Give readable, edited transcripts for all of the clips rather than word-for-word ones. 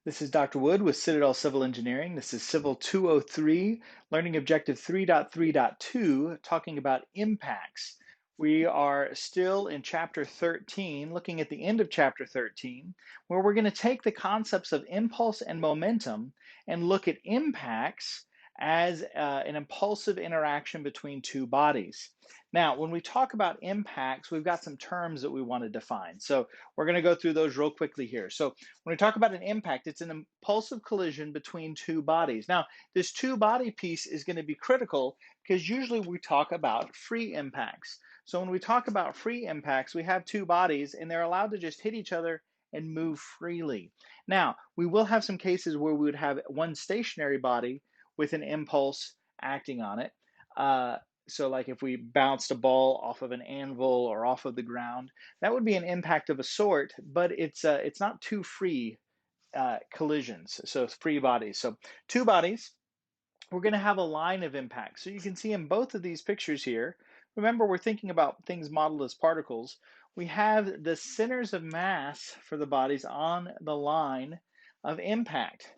This is Dr. Wood with Citadel Civil Engineering. This is CIVL 203, Learning Objective 3.3.2, talking about impacts. We are still in Chapter 13, looking at the end of Chapter 13, where we're going to take the concepts of impulse and momentum and look at impacts as an impulsive interaction between two bodies. Now, when we talk about impacts, we've got some terms that we want to define. So we're going to go through those real quickly here. So when we talk about an impact, it's an impulsive collision between two bodies. Now, this two-body piece is going to be critical because usually we talk about free impacts. So when we talk about free impacts, we have two bodies and they're allowed to just hit each other and move freely. Now, we will have some cases where we would have one stationary body with an impulse acting on it. So like if we bounced a ball off of an anvil or off of the ground, that would be an impact of a sort, but it's not two free collisions, so free bodies. So two bodies, we're going to have a line of impact. So you can see in both of these pictures here, remember we're thinking about things modeled as particles. We have the centers of mass for the bodies on the line of impact.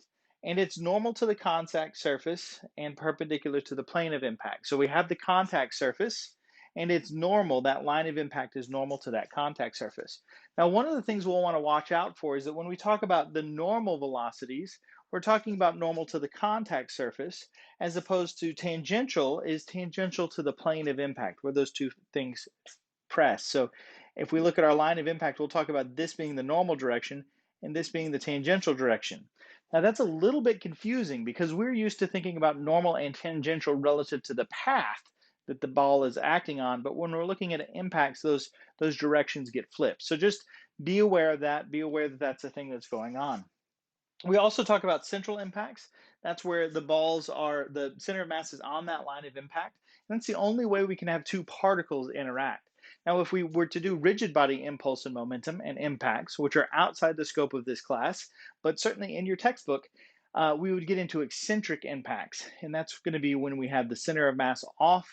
And it's normal to the contact surface and perpendicular to the plane of impact. So we have the contact surface and it's normal, that line of impact is normal to that contact surface. Now, one of the things we'll want to watch out for is that when we talk about the normal velocities, we're talking about normal to the contact surface, as opposed to tangential is tangential to the plane of impact, where those two things press. So if we look at our line of impact, we'll talk about this being the normal direction and this being the tangential direction. Now that's a little bit confusing because we're used to thinking about normal and tangential relative to the path that the ball is acting on, but when we're looking at impacts, those directions get flipped. So just be aware of that, be aware that that's a thing that's going on. We also talk about central impacts. That's where the center of mass is on that line of impact. And that's the only way we can have two particles interact. Now, if we were to do rigid body impulse and momentum and impacts, which are outside the scope of this class, but certainly in your textbook, we would get into eccentric impacts. And that's going to be when we have the center of mass off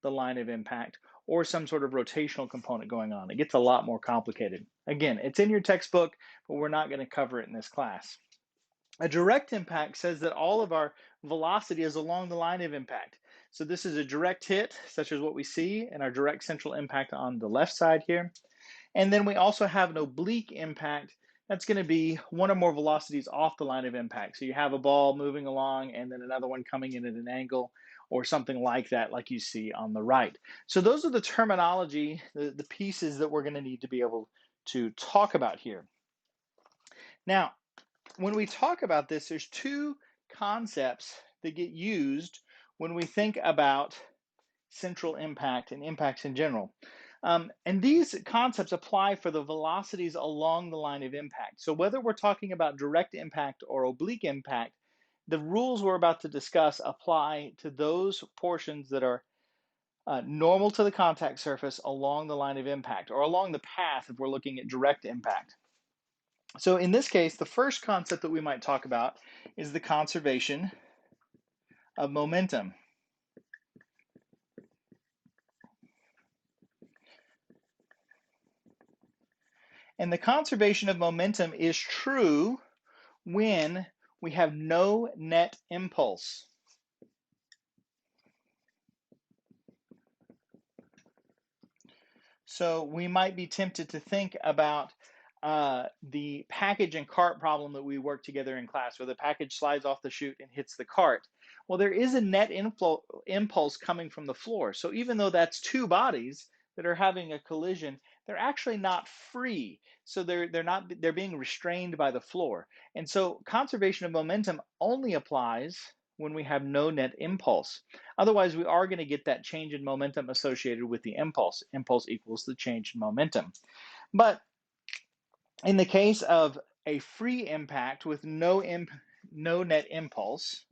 the line of impact or some sort of rotational component going on. It gets a lot more complicated. Again, it's in your textbook, but we're not going to cover it in this class. A direct impact says that all of our velocity is along the line of impact. So this is a direct hit, such as what we see in our direct central impact on the left side here. And then we also have an oblique impact. That's going to be one or more velocities off the line of impact. So you have a ball moving along and then another one coming in at an angle or something like that, like you see on the right. So those are the terminology, the pieces that we're going to need to be able to talk about here. Now, when we talk about this, there's two concepts that get used when we think about central impact and impacts in general. And these concepts apply for the velocities along the line of impact. So whether we're talking about direct impact or oblique impact, the rules we're about to discuss apply to those portions that are normal to the contact surface along the line of impact or along the path if we're looking at direct impact. So in this case, the first concept that we might talk about is the conservation of momentum. And the conservation of momentum is true when we have no net impulse. So we might be tempted to think about the package and cart problem that we worked together in class, where the package slides off the chute and hits the cart. Well, there is a net impulse coming from the floor. So even though that's two bodies that are having a collision, they're actually not free. So they're being restrained by the floor. And so conservation of momentum only applies when we have no net impulse. Otherwise, we are going to get that change in momentum associated with the impulse. Impulse equals the change in momentum. But in the case of a free impact with no net impulse,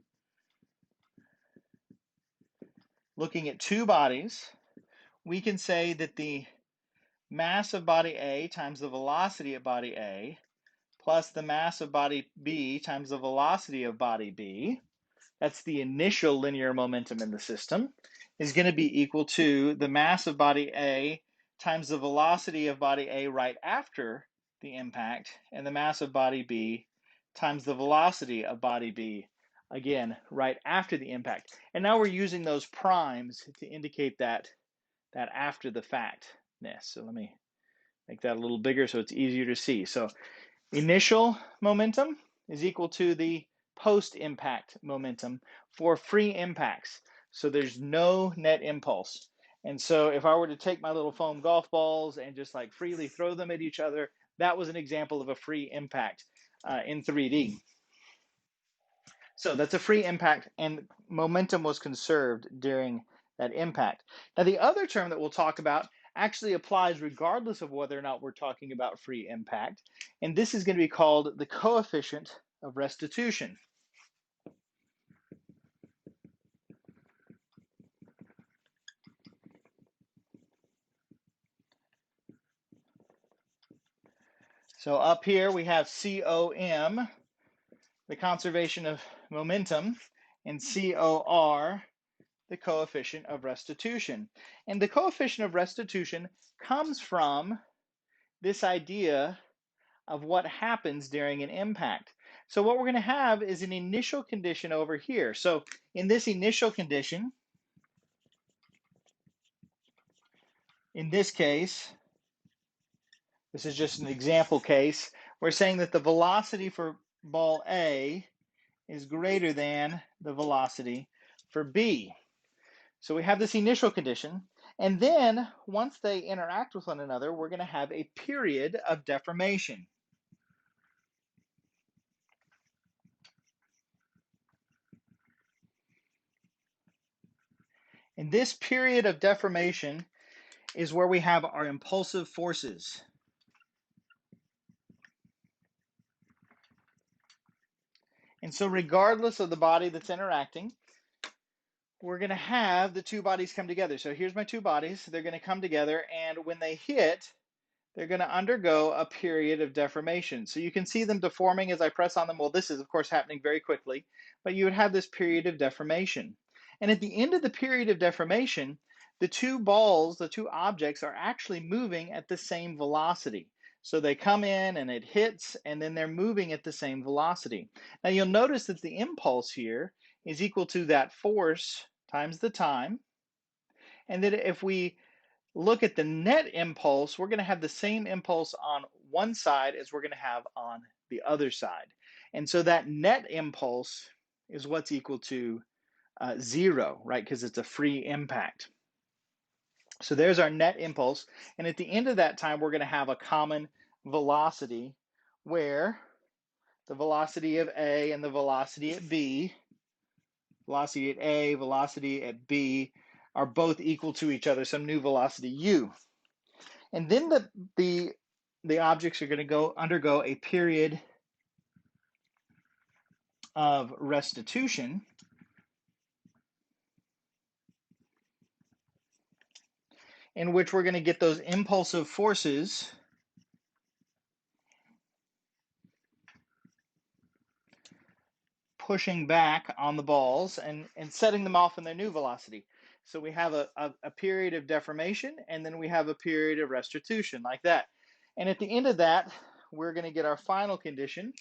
looking at two bodies, we can say that the mass of body A times the velocity of body A plus the mass of body B times the velocity of body B, that's the initial linear momentum in the system, is going to be equal to the mass of body A times the velocity of body A right after the impact, and the mass of body B times the velocity of body B, again, right after the impact. And now we're using those primes to indicate that after the factness. So let me make that a little bigger so it's easier to see. So initial momentum is equal to the post-impact momentum for free impacts. So there's no net impulse. And so if I were to take my little foam golf balls and just like freely throw them at each other, that was an example of a free impact in 3D. So that's a free impact, and momentum was conserved during that impact. Now, the other term that we'll talk about actually applies regardless of whether or not we're talking about free impact, and this is going to be called the coefficient of restitution. So up here we have COM, the conservation of momentum, and COR, the coefficient of restitution. And the coefficient of restitution comes from this idea of what happens during an impact. So what we're going to have is an initial condition over here. So in this initial condition, in this case, this is just an example case, we're saying that the velocity for ball A is greater than the velocity for B. So we have this initial condition, and then once they interact with one another, we're going to have a period of deformation. And this period of deformation is where we have our impulsive forces. And so regardless of the body that's interacting, we're going to have the two bodies come together. So here's my two bodies. They're going to come together, and when they hit, they're going to undergo a period of deformation. So you can see them deforming as I press on them. Well, this is, of course, happening very quickly, but you would have this period of deformation. And at the end of the period of deformation, the two balls, the two objects, are actually moving at the same velocity. So they come in and it hits, and then they're moving at the same velocity. Now you'll notice that the impulse here is equal to that force times the time. And that if we look at the net impulse, we're going to have the same impulse on one side as we're going to have on the other side. And so that net impulse is what's equal to 0, right? Because it's a free impact. So there's our net impulse. And at the end of that time, we're going to have a common velocity where the velocity of A and the velocity at B, velocity at A, velocity at B, are both equal to each other, some new velocity U. And then the objects are going to undergo a period of restitution, in which we're going to get those impulsive forces pushing back on the balls and setting them off in their new velocity. So we have a period of deformation, and then we have a period of restitution, like that. And at the end of that, we're going to get our final condition,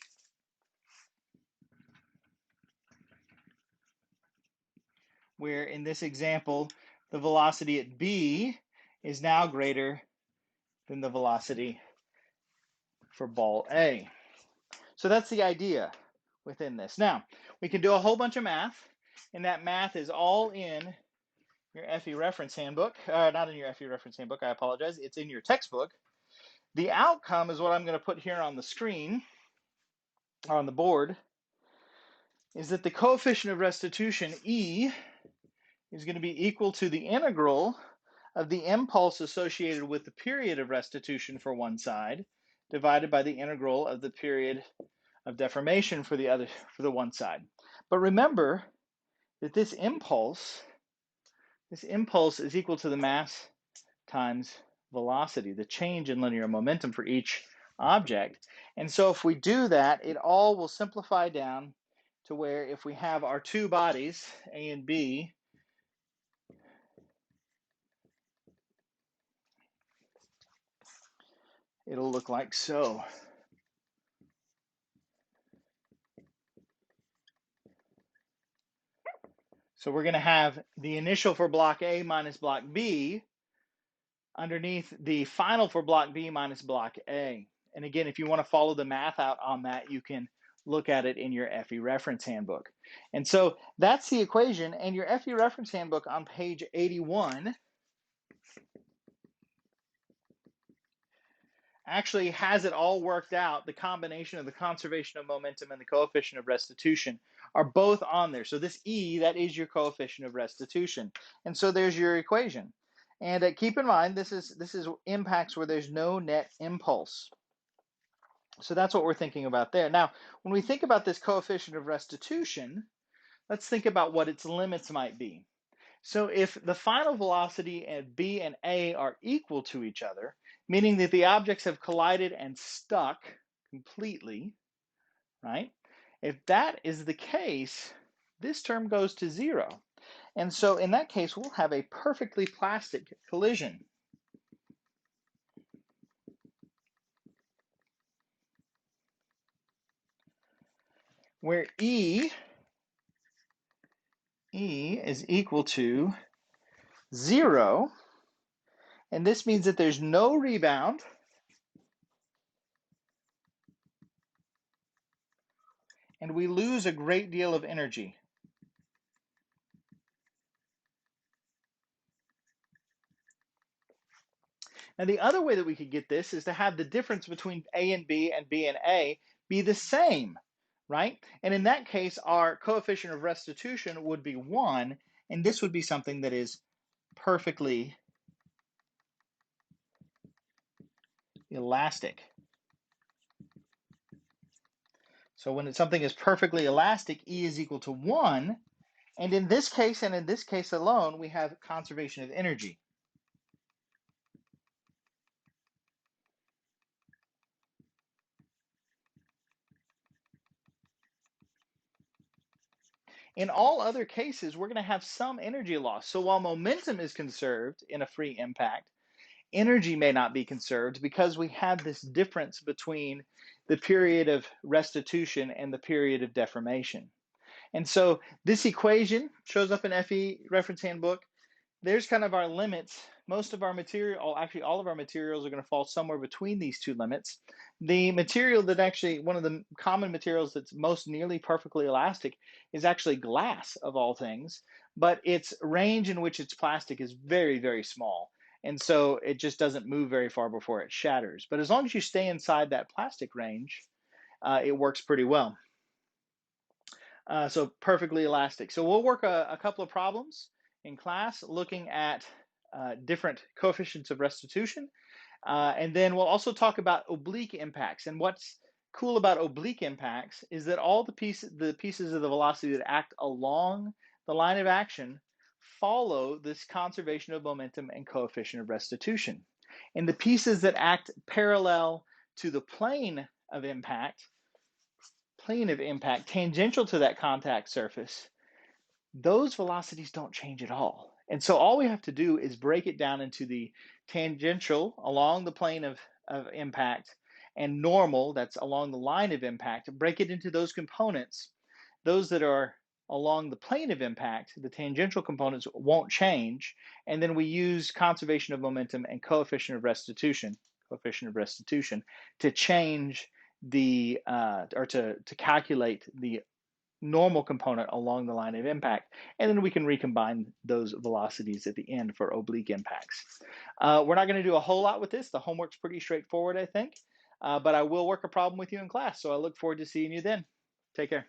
where in this example, the velocity at B is now greater than the velocity for ball A. So that's the idea within this. Now, we can do a whole bunch of math, and that math is all in your FE reference handbook. Not in your FE reference handbook, I apologize. It's in your textbook. The outcome is what I'm going to put here on the screen, or on the board, is that the coefficient of restitution, E, is going to be equal to the integral of the impulse associated with the period of restitution for one side, divided by the integral of the period of deformation for the one side. But remember that this impulse is equal to the mass times velocity, the change in linear momentum for each object. And so if we do that, it all will simplify down to where if we have our two bodies, A and B, it'll look like so. So we're going to have the initial for block A minus block B underneath the final for block B minus block A. And again, if you want to follow the math out on that, you can look at it in your FE reference handbook. And so that's the equation, and your FE reference handbook on page 81 actually has it all worked out. The combination of the conservation of momentum and the coefficient of restitution are both on there. So this E, that is your coefficient of restitution. And so there's your equation. And keep in mind, this is impacts where there's no net impulse. So that's what we're thinking about there. Now, when we think about this coefficient of restitution, let's think about what its limits might be. So if the final velocity at B and A are equal to each other, meaning that the objects have collided and stuck completely, right? If that is the case, this term goes to 0. And so in that case, we'll have a perfectly plastic collision. Where E is equal to 0, and this means that there's no rebound, and we lose a great deal of energy. Now, the other way that we could get this is to have the difference between A and B and A be the same, right? And in that case, our coefficient of restitution would be 1, and this would be something that is perfectly elastic. So when something is perfectly elastic, E is equal to 1, and in this case and in this case alone, we have conservation of energy. In all other cases, we're going to have some energy loss. So while momentum is conserved in a free impact, energy may not be conserved because we have this difference between the period of restitution and the period of deformation. And so this equation shows up in FE reference handbook. There's kind of our limits. Most of our material, actually all of our materials are going to fall somewhere between these two limits. The material that actually, one of the common materials that's most nearly perfectly elastic is actually glass of all things, but its range in which it's plastic is very, very small. And so it just doesn't move very far before it shatters. But as long as you stay inside that plastic range, it works pretty well. So perfectly elastic. So we'll work a couple of problems in class looking at different coefficients of restitution. And then we'll also talk about oblique impacts. And what's cool about oblique impacts is that all the pieces of the velocity that act along the line of action follow this conservation of momentum and coefficient of restitution. And the pieces that act parallel to the plane of impact, tangential to that contact surface, those velocities don't change at all. And so all we have to do is break it down into the tangential along the plane of impact and normal, that's along the line of impact, break it into those components. Those that are along the plane of impact, the tangential components won't change. And then we use conservation of momentum and coefficient of restitution to change the, or to calculate the normal component along the line of impact, and then we can recombine those velocities at the end for oblique impacts. We're not going to do a whole lot with this. The homework's pretty straightforward, I think, but I will work a problem with you in class, so I look forward to seeing you then. Take care.